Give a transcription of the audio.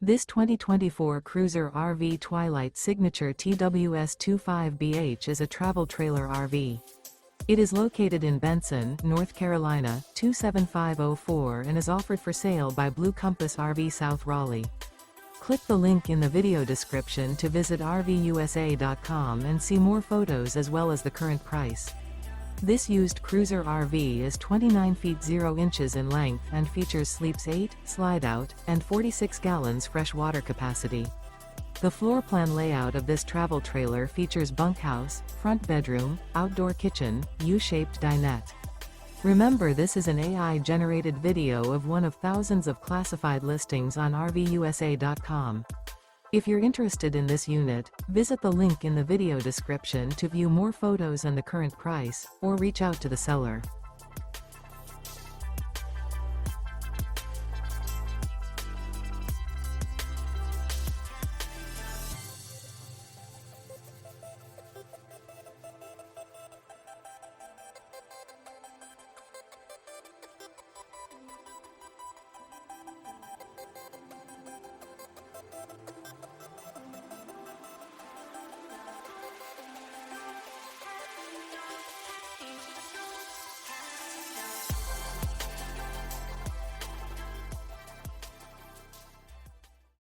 This 2024 Cruiser RV Twilight Signature TWS25BH is a travel trailer RV. It is located in Benson, North Carolina, 27504 and is offered for sale by Blue Compass RV South Raleigh. Click the link in the video description to visit RVUSA.com and see more photos as well as the current price. This used cruiser RV is 29 feet 0 inches in length and features sleeps 8, slide-out, and 46 gallons fresh water capacity. The floor plan layout of this travel trailer features bunkhouse, front bedroom, outdoor kitchen, U-shaped dinette. Remember, this is an AI-generated video of one of thousands of classified listings on RVUSA.com. If you're interested in this unit, visit the link in the video description to view more photos and the current price, or reach out to the seller.